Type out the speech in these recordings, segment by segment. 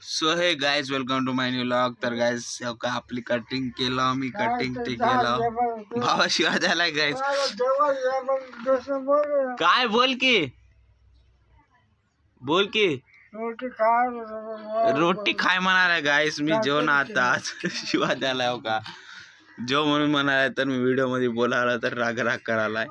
So hey guys welcome to my new vlog. तर guys का आपली कटिंग केलं मी कटिंग ते केलं भावा शिवाय द्यायला गाइस. काय बोल की रोटी खाय म्हणालाय गाइस. मी जेवण आता आज शिवाय द्यायला हो का जेव म्हणून म्हणालाय तर मी व्हिडिओ मध्ये बोलायला तर राग करायलाय.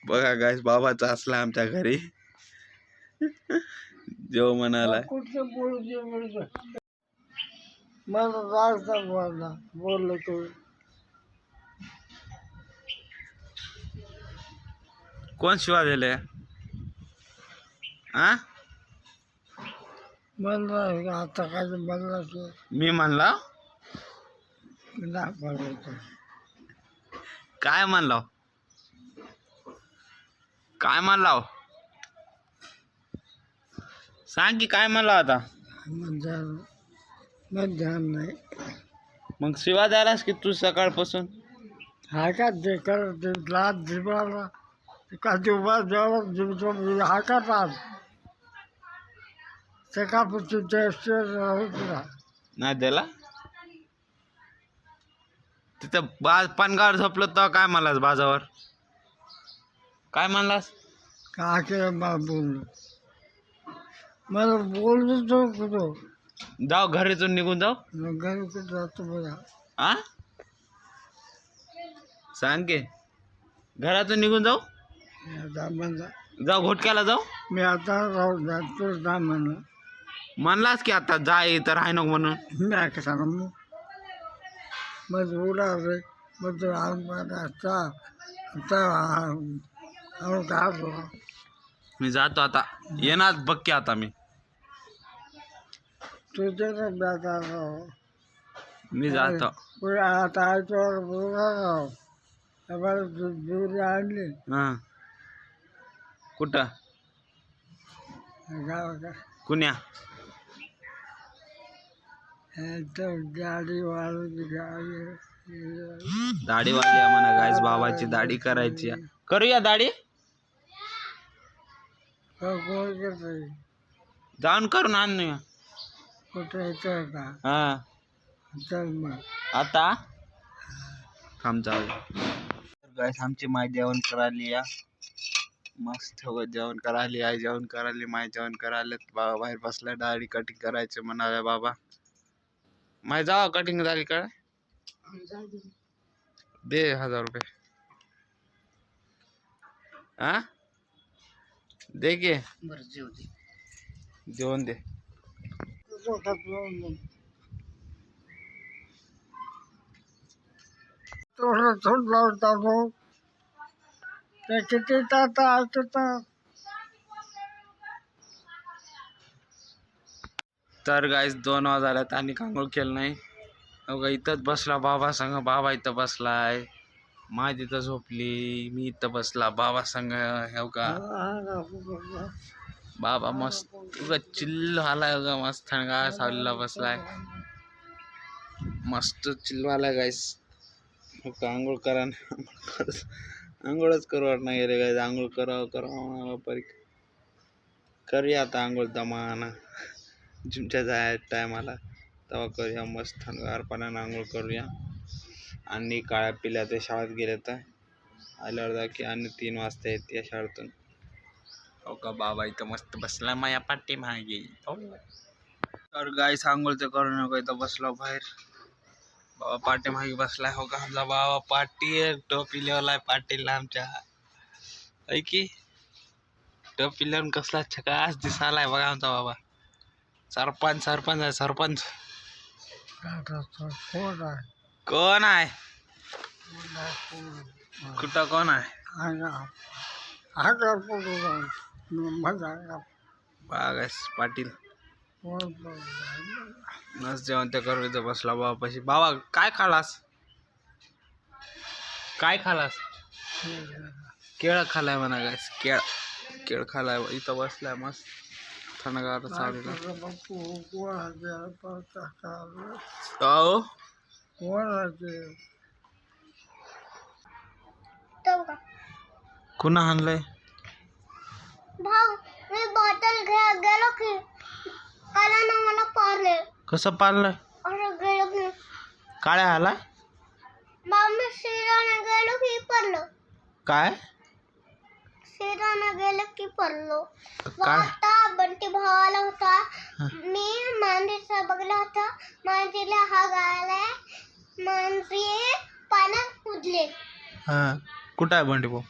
बघा गाइस बाबाचा असला आमच्या घरी जेव म्हणालाय. बोललो तू कोण शिवा दिले आता काय म्हणला मी म्हणला काय म्हणला सांग की काय म्हणला आता. नाही मग शिवा द्यायलास की तू सकाळपासून हा का ते करत जिबाला का दिवस जेवण हा का सकाळपासून नाही द्याला तिथं पानगावर झोपलं तर काय म्हणलास बाजावर काय म्हणलास का बोल मला बोलतो कुठं जाऊ घरीतून निघून जाऊ घरी कुठं जातो बघा सांग की घरातून निघून जाऊ जाऊ घोटक्याला जाऊ मी आता जातो जा म्हणलास की आता जाय तर आहे नको म्हणून मी का सांग मग उडा रे मग मी जातो आता येणार बघ की आता मी मी जातो आता आणली कुठं कुण्या दाढी वाली म्हणा गायस बाबाची दाढी करायची करूया दाढी जाऊन करून आणूया कुठे का चल मग आता थांब जाऊ गायस आमची माय जेवण करायली या मस्त जेवण करायली आई जेवण करायली माय जेवण करायला बाबा बाहेर बसलाय दाढी कटिंग करायचे म्हणाले बाबा माय जावा कटिंग झाली का दे 1000 रुपये दे की जेवण दे किती तर गाईस 2 वाजता आल्यात आणि आंघोळ केलं नाही अगं इथंच बसला बाबा संग बाबा इथं बसलाय माय तिथं झोपली मी इथं बसला बाबा संग हो का बाबा मस्त चिल्ल आलाय ग मस्त थंडगार सावलीला बसलाय मस्त चिल्ल आलाय गाईस आंघोळ करा आंघोळच करू वाट नाही गेले गाईस आंघोळ करावं करूया आता आंघोळ दमाना जिमच्या जाय टायमाला तेव्हा करूया मस्त थंडगार पाण्यानं आंघोळ करूया आणि काळ्या पिल्या ते शाळेत गेले तर आल्यावर जा की आणि 3 वाजता येते शाळेतून हो का बाबा इथं मस्त बसला माया पाठी मागे तर गाईस आंघोळ ते करू नको इथं बसलो बाहेर बाबा पाठी मागे बसलाय हो का आमचा बाबा पाठी टोपी लिवलाय पाटीला आमच्या ऐकी टोपी लिहून कसला छकास दिसालाय बघा आमचा बाबा सरपंच आहे सरपंच कोण आहे कुठं कोण आहे बागास पाटील मस्त जेवण ते करू इथं बसला बाबा पशी बाबा काय खालास केळ खालाय म्हणा गायस केळ खालाय इथं बसलाय मस्त थंडगार सावलीला कुणा हाणलंय? भाऊ मी बॉटल घ्या गेलो की काला मला पारले. कसं पाळलंय? असं गेलो की काळ्या आलाय? मी शिराने गेलो की पडलो. काय? शिराने गेलो की पडलो. काय? आता बंटी भावाला होता. मी मांजरीचा बघला होता. मांजरीला हा गायला मांजरी पाण्यात कुदले. हा कुठं आहे बंटी भाऊ?